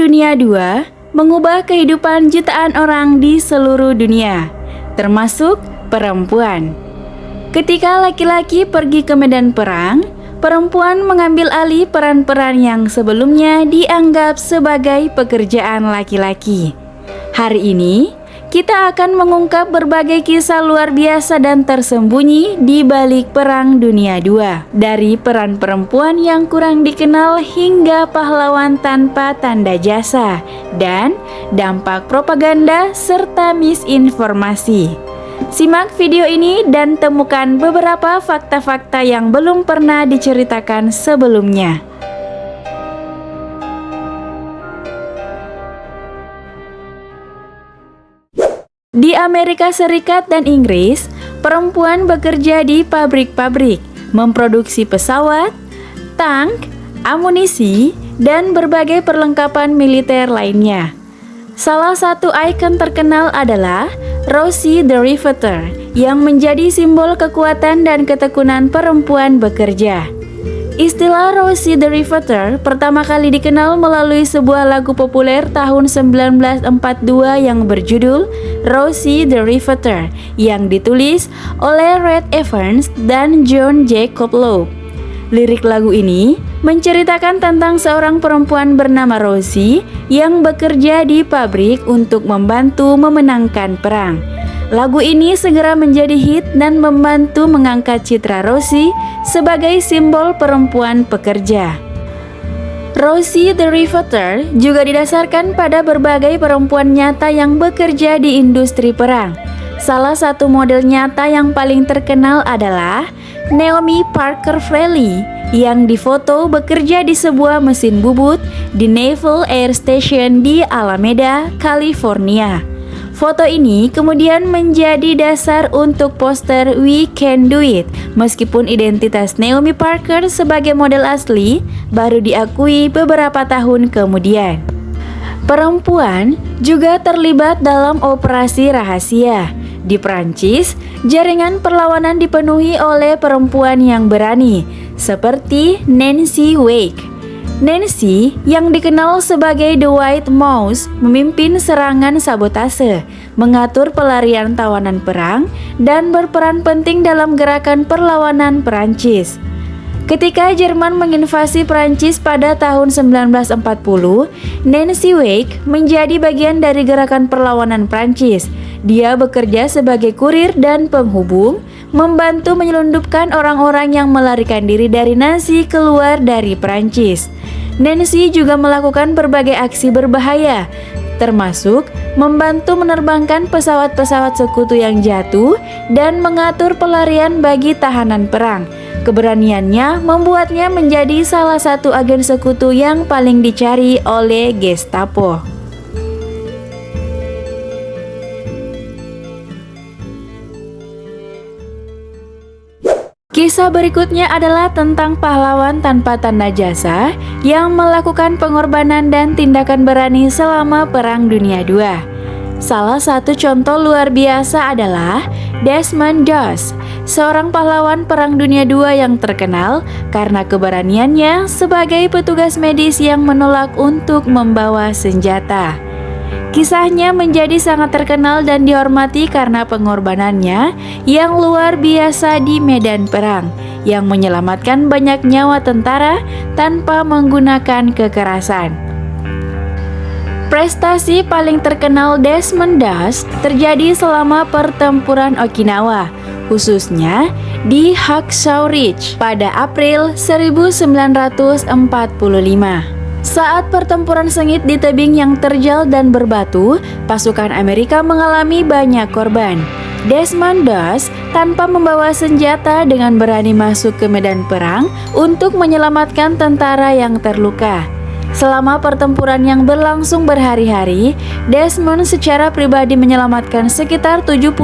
Dunia II mengubah kehidupan jutaan orang di seluruh dunia, termasuk perempuan. Ketika laki-laki pergi ke medan perang, perempuan mengambil alih peran-peran yang sebelumnya dianggap sebagai pekerjaan laki-laki. Hari ini, kita akan mengungkap berbagai kisah luar biasa dan tersembunyi di balik Perang Dunia II. Dari peran perempuan yang kurang dikenal hingga pahlawan tanpa tanda jasa, dan dampak propaganda serta misinformasi. Simak video ini dan temukan beberapa fakta-fakta yang belum pernah diceritakan sebelumnya. Di Amerika Serikat dan Inggris, perempuan bekerja di pabrik-pabrik, memproduksi pesawat, tank, amunisi, dan berbagai perlengkapan militer lainnya. Salah satu ikon terkenal adalah Rosie the Riveter, yang menjadi simbol kekuatan dan ketekunan perempuan bekerja. Istilah Rosie the Riveter pertama kali dikenal melalui sebuah lagu populer tahun 1942 yang berjudul Rosie the Riveter yang ditulis oleh Red Evans dan John Jacob Loeb. Lirik lagu ini menceritakan tentang seorang perempuan bernama Rosie yang bekerja di pabrik untuk membantu memenangkan perang. Lagu ini segera menjadi hit dan membantu mengangkat citra Rosie sebagai simbol perempuan pekerja. Rosie the Riveter juga didasarkan pada berbagai perempuan nyata yang bekerja di industri perang. Salah satu model nyata yang paling terkenal adalah Naomi Parker Freely yang difoto bekerja di sebuah mesin bubut di Naval Air Station di Alameda, California. Foto ini kemudian menjadi dasar untuk poster We Can Do It, meskipun identitas Naomi Parker sebagai model asli baru diakui beberapa tahun kemudian. Perempuan juga terlibat dalam operasi rahasia. Di Prancis, jaringan perlawanan dipenuhi oleh perempuan yang berani, seperti Nancy Wake. Nancy, yang dikenal sebagai The White Mouse, memimpin serangan sabotase, mengatur pelarian tawanan perang, dan berperan penting dalam gerakan perlawanan Perancis. Ketika Jerman menginvasi Perancis pada tahun 1940, Nancy Wake menjadi bagian dari gerakan perlawanan Perancis. Dia bekerja sebagai kurir dan penghubung, membantu menyelundupkan orang-orang yang melarikan diri dari Nazi keluar dari Perancis. Nancy juga melakukan berbagai aksi berbahaya, termasuk membantu menerbangkan pesawat-pesawat sekutu yang jatuh dan mengatur pelarian bagi tahanan perang. Keberaniannya membuatnya menjadi salah satu agen sekutu yang paling dicari oleh Gestapo. Kisah berikutnya adalah tentang pahlawan tanpa tanda jasa yang melakukan pengorbanan dan tindakan berani selama Perang Dunia II. Salah satu contoh luar biasa adalah Desmond Doss, seorang pahlawan Perang Dunia II yang terkenal karena keberaniannya sebagai petugas medis yang menolak untuk membawa senjata. Kisahnya menjadi sangat terkenal dan dihormati karena pengorbanannya yang luar biasa di medan perang, yang menyelamatkan banyak nyawa tentara tanpa menggunakan kekerasan. Prestasi paling terkenal Desmond Doss terjadi selama pertempuran Okinawa, khususnya di Hacksaw Ridge pada April 1945. Saat pertempuran sengit di tebing yang terjal dan berbatu, pasukan Amerika mengalami banyak korban. Desmond Doss tanpa membawa senjata dengan berani masuk ke medan perang untuk menyelamatkan tentara yang terluka. Selama pertempuran yang berlangsung berhari-hari, Desmond secara pribadi menyelamatkan sekitar 75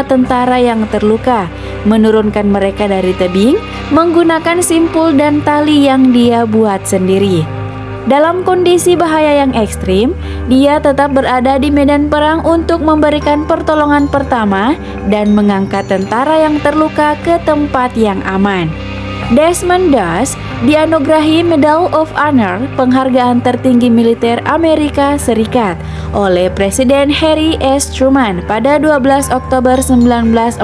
tentara yang terluka, menurunkan mereka dari tebing menggunakan simpul dan tali yang dia buat sendiri. Dalam kondisi bahaya yang ekstrim, dia tetap berada di medan perang untuk memberikan pertolongan pertama dan mengangkat tentara yang terluka ke tempat yang aman. Desmond Doss dianugerahi Medal of Honor, penghargaan tertinggi militer Amerika Serikat, oleh Presiden Harry S. Truman pada 12 Oktober 1945.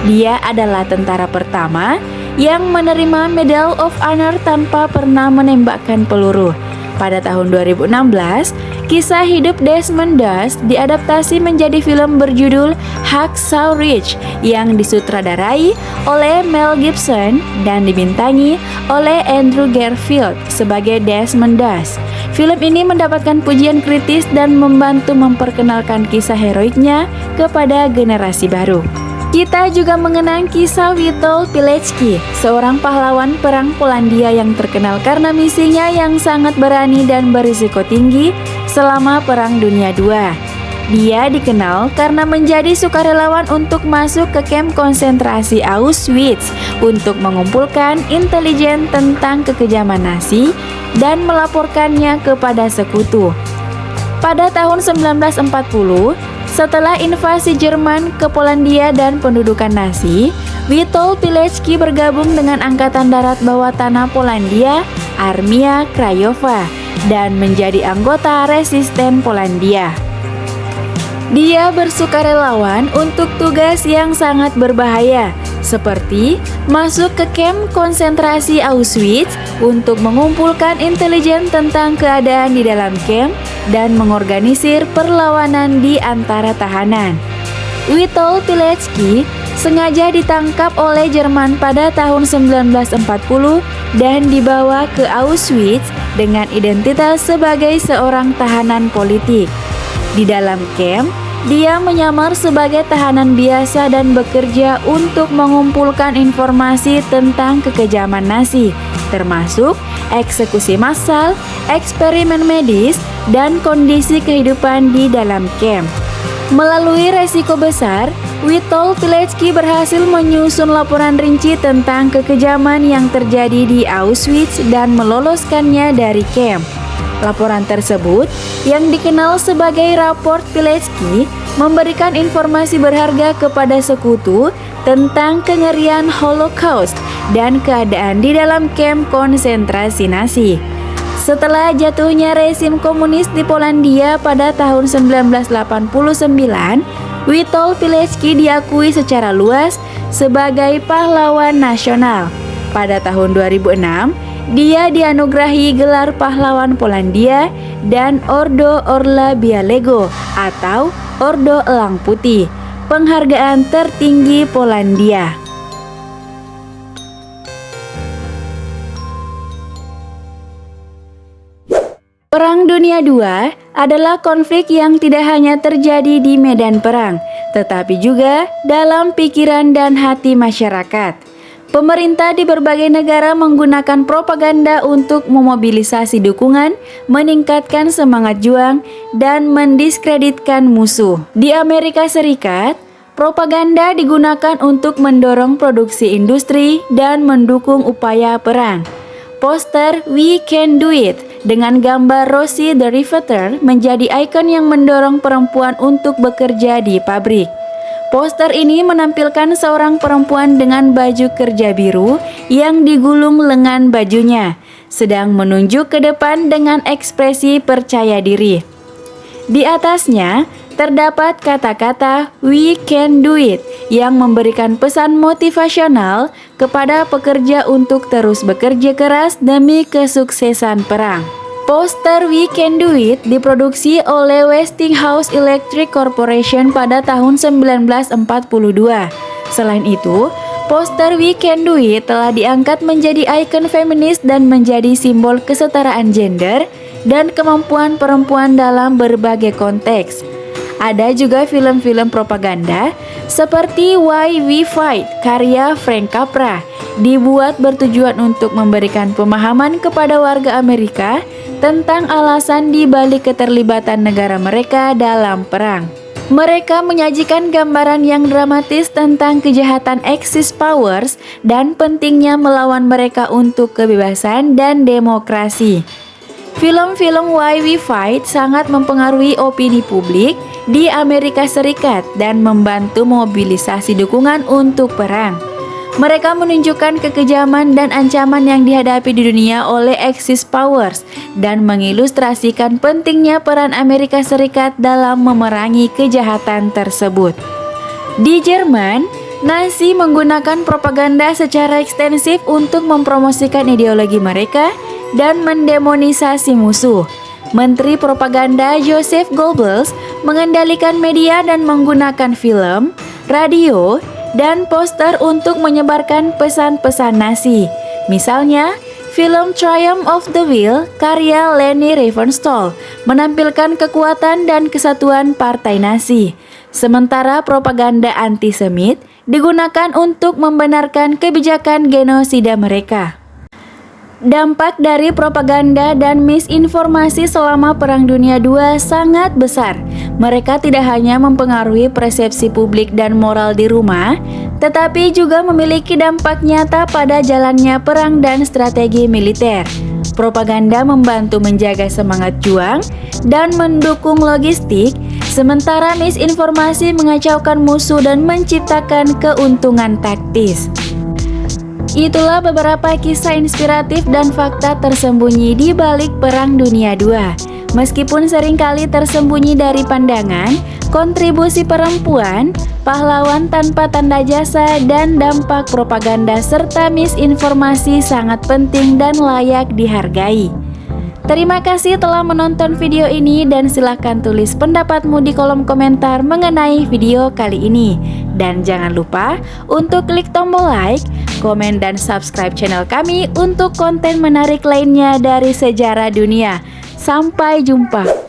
Dia adalah tentara pertama yang menerima Medal of Honor tanpa pernah menembakkan peluru. Pada tahun 2016, kisah hidup Desmond Doss diadaptasi menjadi film berjudul Hacksaw Ridge yang disutradarai oleh Mel Gibson dan dibintangi oleh Andrew Garfield sebagai Desmond Doss. Film ini mendapatkan pujian kritis dan membantu memperkenalkan kisah heroiknya kepada generasi baru. Kita juga mengenang kisah Witold Pilecki, seorang pahlawan perang Polandia yang terkenal karena misinya yang sangat berani dan berisiko tinggi selama Perang Dunia II. Dia dikenal karena menjadi sukarelawan untuk masuk ke kamp konsentrasi Auschwitz untuk mengumpulkan intelijen tentang kekejaman Nazi dan melaporkannya kepada sekutu. Pada tahun 1940, setelah invasi Jerman ke Polandia dan pendudukan Nazi, Witold Pilecki bergabung dengan Angkatan Darat Bawah Tanah Polandia, Armia Krajowa, dan menjadi anggota resisten Polandia. Dia bersukarelawan untuk tugas yang sangat berbahaya, seperti masuk ke kamp konsentrasi Auschwitz untuk mengumpulkan intelijen tentang keadaan di dalam kamp dan mengorganisir perlawanan di antara tahanan. Witold Pilecki sengaja ditangkap oleh Jerman pada tahun 1940 dan dibawa ke Auschwitz dengan identitas sebagai seorang tahanan politik. Di dalam kamp, dia menyamar sebagai tahanan biasa dan bekerja untuk mengumpulkan informasi tentang kekejaman Nazi, termasuk eksekusi massal, eksperimen medis, dan kondisi kehidupan di dalam kamp. Melalui resiko besar, Witold Pilecki berhasil menyusun laporan rinci tentang kekejaman yang terjadi di Auschwitz dan meloloskannya dari kamp. Laporan tersebut, yang dikenal sebagai Raport Pilecki, memberikan informasi berharga kepada sekutu tentang kengerian Holocaust dan keadaan di dalam kamp konsentrasi Nazi. Setelah jatuhnya rezim komunis di Polandia pada tahun 1989, Witold Pilecki diakui secara luas sebagai pahlawan nasional. Pada tahun 2006, dia dianugerahi gelar pahlawan Polandia dan Ordo Orla Białego atau Ordo Elang Putih, penghargaan tertinggi Polandia. Perang Dunia II adalah konflik yang tidak hanya terjadi di medan perang, tetapi juga dalam pikiran dan hati masyarakat. Pemerintah di berbagai negara menggunakan propaganda untuk memobilisasi dukungan, meningkatkan semangat juang, dan mendiskreditkan musuh. Di Amerika Serikat, propaganda digunakan untuk mendorong produksi industri dan mendukung upaya perang. Poster "We Can Do It" dengan gambar Rosie the Riveter menjadi ikon yang mendorong perempuan untuk bekerja di pabrik. Poster ini menampilkan seorang perempuan dengan baju kerja biru yang digulung lengan bajunya, sedang menunjuk ke depan dengan ekspresi percaya diri. Di atasnya terdapat kata-kata "We Can Do It" yang memberikan pesan motivasional kepada pekerja untuk terus bekerja keras demi kesuksesan perang. Poster "We Can Do It" diproduksi oleh Westinghouse Electric Corporation pada tahun 1942. Selain itu, poster "We Can Do It" telah diangkat menjadi ikon feminis dan menjadi simbol kesetaraan gender dan kemampuan perempuan dalam berbagai konteks. Ada juga film-film propaganda seperti Why We Fight karya Frank Capra, dibuat bertujuan untuk memberikan pemahaman kepada warga Amerika tentang alasan di balik keterlibatan negara mereka dalam perang. Mereka menyajikan gambaran yang dramatis tentang kejahatan Axis powers dan pentingnya melawan mereka untuk kebebasan dan demokrasi. Film-film Why We Fight sangat mempengaruhi opini publik di Amerika Serikat dan membantu mobilisasi dukungan untuk perang. Mereka menunjukkan kekejaman dan ancaman yang dihadapi di dunia oleh Axis powers dan mengilustrasikan pentingnya peran Amerika Serikat dalam memerangi kejahatan tersebut. Di Jerman, Nazi menggunakan propaganda secara ekstensif untuk mempromosikan ideologi mereka dan mendemonisasi musuh. Menteri Propaganda Joseph Goebbels mengendalikan media dan menggunakan film, radio, dan poster untuk menyebarkan pesan-pesan Nazi. Misalnya, film Triumph of the Will karya Leni Riefenstahl menampilkan kekuatan dan kesatuan partai Nazi. Sementara propaganda antisemit digunakan untuk membenarkan kebijakan genosida mereka. Dampak dari propaganda dan misinformasi selama Perang Dunia II sangat besar. Mereka tidak hanya mempengaruhi persepsi publik dan moral di rumah, tetapi juga memiliki dampak nyata pada jalannya perang dan strategi militer. Propaganda membantu menjaga semangat juang dan mendukung logistik, sementara misinformasi mengacaukan musuh dan menciptakan keuntungan taktis. Itulah beberapa kisah inspiratif dan fakta tersembunyi di balik Perang Dunia II. Meskipun seringkali tersembunyi dari pandangan, kontribusi perempuan, pahlawan tanpa tanda jasa, dan dampak propaganda serta misinformasi sangat penting dan layak dihargai. Terima kasih telah menonton video ini dan silahkan tulis pendapatmu di kolom komentar mengenai video kali ini. Dan jangan lupa untuk klik tombol like, komen, dan subscribe channel kami untuk konten menarik lainnya dari sejarah dunia. Sampai jumpa.